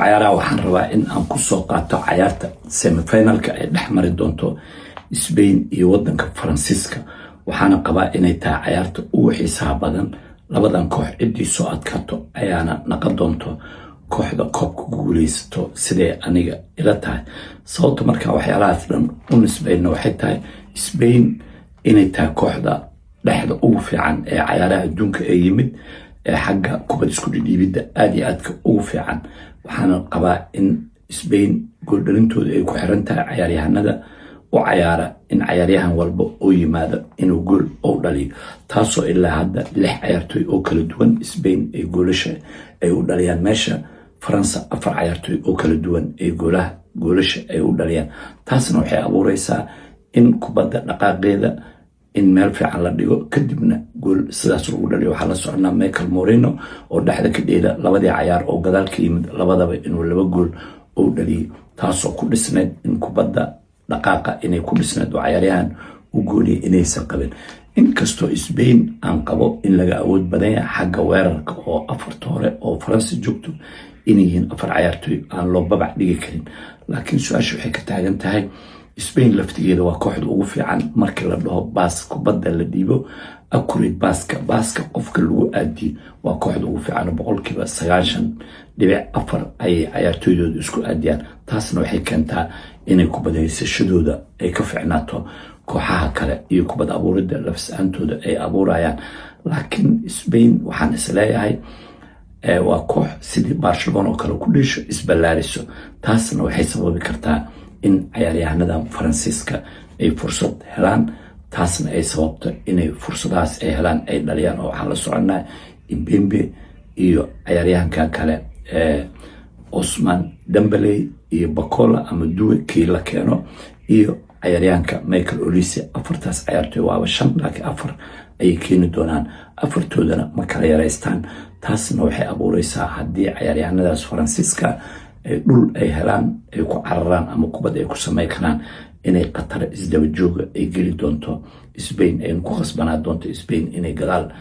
cayaaraha waxaan rabaa in aan ku soo qaato cayaarta semifinalka ee dhex mari doonto Spain iyo wadanka Faransiiska. waxaana qabaa inay tahay cayaarta ugu xiisaha badan labadan koox cidii soo adkaato ayaana naqon doonto kooxda koobka guuleysato sidee aniga ila tahay. sababta marka waxyaalahaas dhan u nisbayno waxay tahay Spain inay tahay kooxda dhexda ugu fiican ee cayaaraha adduunka ee yimid ee xagga kubad isku dhiibida aad iyo aadka ugu fiican. waxaana qabaa in Spain gool dhalintooda ay ku xiran tahay cayaaryahanada u cayaara in cayaaryahan walba oo yimaado inuu gool u dhaliyo, taasoo ilaa hadda 6 cayaartoy oo kala duwan Spain ay goolasha ay u dhaliyaan, meesha Faransa 4 cayaartoy oo kala duwan ay goolasha ay u dhaliyaan. taasna waxay abuureysaa in kubadda dhaqaaqeeda in meel fiican la dhigo kadibna gool sidaas lagu dhaliyo. waxaa la soconaa Michael Moreno oo dhexda ka dheela labadii cayaar oo gadaal ka yimid labadaba inuu 2 gool u dhaliyo, taasoo ku dhisneyd in kubadda dhaqaaqa inay ku dhisneyd oo cayaaryahan u gooliya inaysan qabin. inkastoo Spain aan qabo in laga awood badan yahay xagga weerarka oo 4 hore oo Faransa joogto inay yihiin 4 cayaartoy aan loo babac dhigi karin, laakiin su-aasha waxay ka taagan tahay Spain laftigeeda waa kooxda ugu fiican markii la dhaho baas kubadda la dhiibo accurate baaska qofka lagu aadiyo waa kooxda ugu fiican 90.4% ay cayaartoydooda isku aadiyaan. taasna waxay keentaa inay kubad haysashadooda ay ka fiicnaato kooxaha kale iyo kubad abuuridda lafsaantooda ay abuurayaan. laakiin Spain waxaan isleeyahay waa koox sidii Barcelona oo kale ku dhisho isballaariso, taasna waxay sababi kartaa in cayaaryahanada Faransiiska ay fursad helaan, taasna ay sababto inay fursadahaas ay helaan ay dhaliyaan. oo waxaan la soconaa Mbembe iyo cayaaryahanka kale Ousmane Dembélé iyo Bakola ama Doué kii la keeno iyo cayaaryahanka Michael Olise. 4taas cayaartoy waaba 5 laakiin 4 ay keeni doonaan, 4toodana ma kala yareystaan. taasna waxay abuureysaa haddii cayaaryahanadaas Faransiiska dhul ay helaan ay ku cararaan ama kubad ay ku sameyn karaan inay qatar isdaba jooga ay geli doonto Spain, ay ku khasbanaa doonto Spain inay gadaal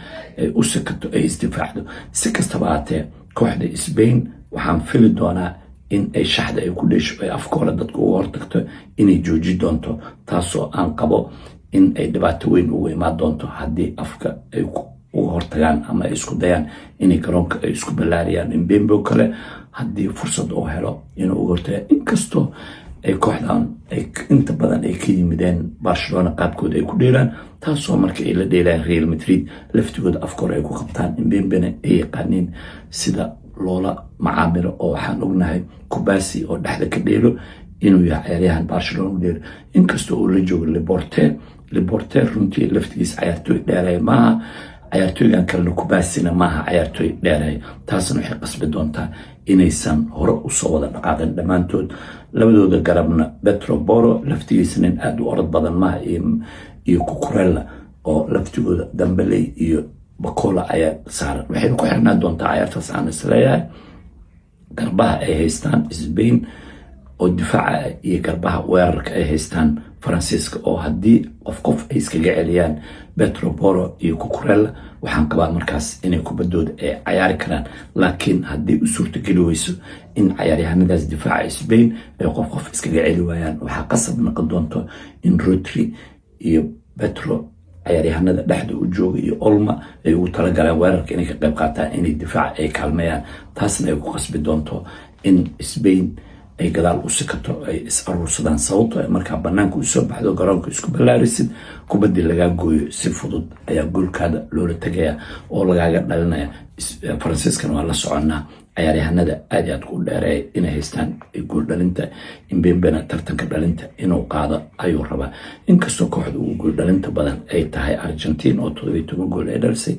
u sakato ay isdifaacdo. si kastaba haatee kooxda Spain waxaan fili doonaa in ay shaxda ay ku dheesho ay afkooda dadku uga hortagto inay jooji doonto, taasoo aan qabo in ay dhibaato weyn ugu imaan doonto haddii afka ay uga hortagaan ama ay isku dayaan inay garoonka ay isku ballaariyaan. Mbembe kale haddii fursad uu helo inuu uga hortaga, inkastoo ay kooxdan ay inta badan ay ka yimideen Barcelona qaabkooda ay ku dheelaan, taasoo markii ay la dheelayaan Real Madrid laftigooda afkooda ay ku qabtaan. Mbembena ay yaqaaniin sida loola macaamilo, oo waxaan ognahay Kubasi oo dhexda ka dheelo inuu yahay cayaaryahan Barcelona u dheelo, inkastoo uu la joogo Laporte runtii laftigiisa cayaartoy dheeraya maaha, cayaartoygan kalena Kubasina maaha cayaartoy dheeraya. taasna waxay qasbi doontaa inaysan hore usoo wada dhaqaaqin dhammaantood. labadooda garabna Pedro Porro laftigiisa nin aad u orod badan maaha iyo Cucurella oo laftigooda Dembélé iyo Bakola ayaa saaran. waxayna ku xirnaan doontaa cayaartaas aan isleeyahay garbaha ay haystaan Spain oo difaaca iyo garbaha weerarka ay haystaan Faransiiska, oo haddii qof ay iskaga celiyaan Pedro Porro iyo Cucurella waxaan qabaa markaas inay kubaddooda ay cayaari karaan. laakiin haddii u suurtageli weyso in cayaaryahanadaas difaaca Spain ay qof iskaga celi waayaan, waxaa qasab noqon doonto in Rodri iyo Pedro cayaaryahanada dhexda u jooga iyo Olmo ay ugu talagalaan weerarka inay ka qayb qaataan inay difaaca ay kaalmeeyaan. taasna ay ku qasbi doonto in Spain ay gadaal u sikato ay is aruursadaan, sababtoo ay markaa banaanka u soo baxdo garoonka isku ballaarisid kubaddii lagaa gooyo si fudud ayaa goolkaada loola tegaya oo lagaaga dhalinaya. Faransiiskana waa la soconaa cayaaryahanada aad iyo aad ku dheereeya inay haystaan gool dhalinta. Mbembena tartanka dhalinta inuu qaado ayuu rabaa, inkastoo kooxda ugu gool dhalinta badan ay tahay Argentina oo 17 gool ay dhalisay,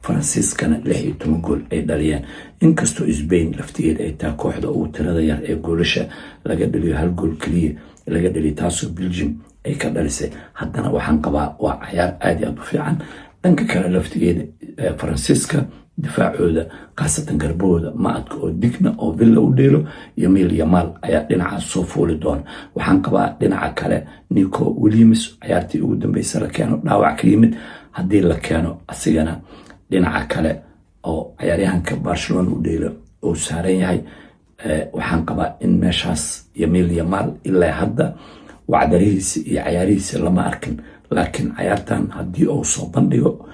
Faransiiskana 16 gool ay dhaliyeen. inkastoo Spain laftigeeda ay tahay kooxda ugu tirada yar ee goolasha laga dhaliyo 1 gool keliya laga dhaliyo, taasoo Belgium ay ka dhalisay, haddana waxaan qabaa waa cayaar aad iyo aad u fiican. dhanka kale laftigeeda Faransiiska difaacooda qaasatan garbahooda Maadka oo Digna oo Villa u dheelo iyo Lamine Yamal ayaa dhinacaas soo fuuli doona. waxaan qabaa dhinaca kale Nico Williams cayaartii ugu dambeysay la keeno dhaawac ka yimid, haddii la keeno asigana dhinaca kale oo cayaaryahanka Barcelona u dheelo oo saaran yahay waxaan qabaa in meeshaas Lamine Yamal ilaa hadda wacdarihiisa iyo cayaarihiisa lama arkin, laakiin cayaartan haddii uu soo bandhigo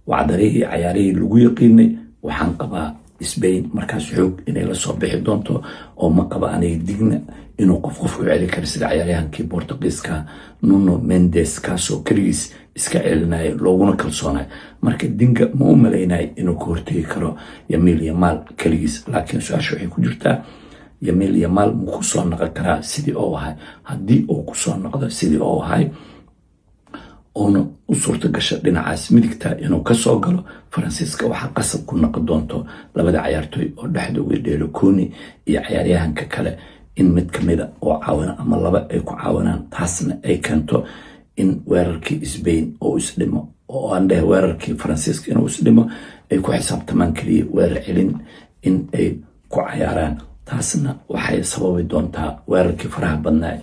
wacdarihii cayaarihii lagu yaqiinay, waxaan qabaa Spain markaas xoog inay la soo bixi doonto, oo ma qaba aniga digna inuu qof u celi karo sida cayaaryahankii Portugiiska Nuno Mendes kaasoo keligiis iska celinaya looguna kalsoonay. Marka dinga ma u malaynayo inuu ka hortegi karo Lamine Yamal keligiis, laakiin su-aasha waxay ku jirtaa Lamine Yamal ma ku soo noqon karaa sidii oo ahay? Haddii uu ku soo noqdo sidii oo ahay oona u suurta gasha dhinacaas midigta inuu ka soo galo, Faransiiska waxaa qasab ku noqon doonto labada cayaartooy oo dhexda uga dheelo Koni iyo cayaaryahanka kale in mid kamida oo caawina ama laba ay ku caawinaan, taasna ay keento in weerarkii Spain oo isdhimo, oo aan dhahay weerarkii Faransiiska inuu isdhimo, ay ku xisaabtamaan keliya weerar celin in ay ku cayaaraan. taasna waxay sababi doontaa weerarkii faraha badnaa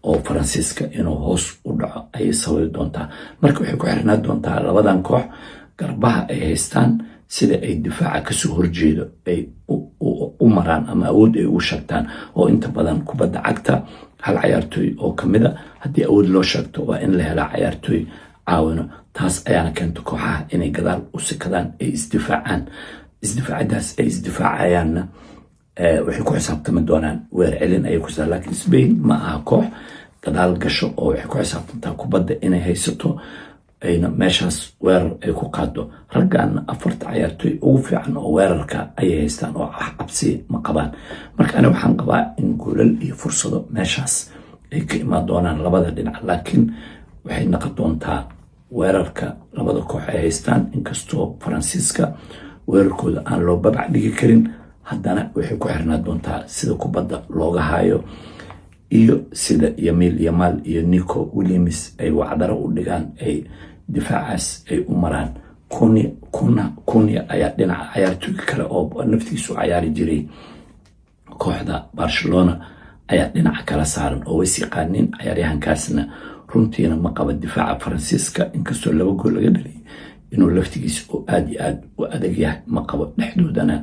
oo Faransiiska inuu hoos u dhaco ayay sababi doontaa. Marka waxay ku xirnaan doontaa labadan koox garbaha ay haystaan sida ay difaaca kasoo horjeedo ay u maraan ama awood ay u sheegtaan, oo inta badan kubadda cagta hal cayaartooy oo kamida haddii awood loo sheegto waa in la helaa cayaartooy caawino. taas ayaana keento kooxaha inay gadaal u sikadaan, ay isdifaacaan. isdifaacadaas ay isdifaacayaanna waxay ku xisaabtami doonaan weer celin ayay ku saa. laakiin Spain ma aha koox gadaal gasho oo waxay ku xisaabtantaa kubadda inay haysato ayna meeshaas weerar ay ku qaado. raggaana 4 cayaartooy ugu fiican oo weerarka ayay haystaan oo cabsi ma qabaan. marka aniga waxaan qabaa in goolal iyo fursado meeshaas ay ka imaan doonaan labada dhinac, laakiin waxay noqon doontaa weerarka labada koox ay haystaan. inkastoo Faransiiska weerarkooda aan loo babac dhigi karin, haddana waxay ku xirnaan doontaa sida kubadda looga hayo iyo sida Lamine Yamal iyo Nico Williams ay wacdaro u dhigaan, ay difaacaas ay u maraan. Koni ayaa dhinaca cayaartooy kale oo naftiisu cayaari jiray kooxda Barcelona ayaa dhinaca kala saaran oo way yaqaaniin. cayaaryahankaasna runtiina ma qaba difaaca Faransiiska, inkastoo 2 gool laga dhaliyay, inuu laftigiisa oo aad iyo aad u adag yahay ma qabo. dhexdoodana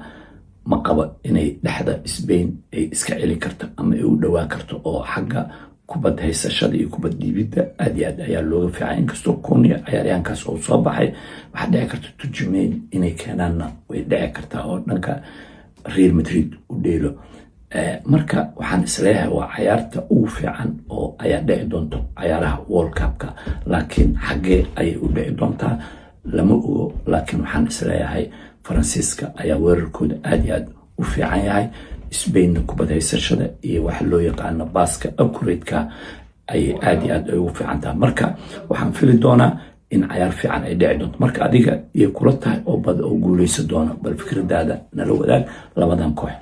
ma qabo inay dhexda Spain ay iska celi karto ama ay u dhawaan karto, oo xagga kubad haysashada iyo kubad dhiibidda aad iyo aad ayaa looga fiican. inkastoo Koni cayaaryahankaas oo soo baxay, waxaa dhici karta turjumeyn inay keenaanna way dhici kartaa oo dhanka Real Madrid u dheelo. marka waxaan isleeyahay waa cayaarta ugu fiican oo ayaa dhici doonto cayaaraha World Cup-ka, laakiin xaggee ayay u dhici doontaa lama ogo. laakiin waxaan isleeyahay Faransiiska ayaa weerarkooda aad iyo aad u fiican yahay. Spainna kubad haysashada iyo waxa loo yaqaano baaska accurate-ka ay aad iyo aad ugu fiican tahay. marka waxaan fili doonaa in cayaar fiican ay dhici doonto. marka adiga iyo kula tahay oo bad oo guuleysan doona, bal fikradaada nala wadaag labadan koox.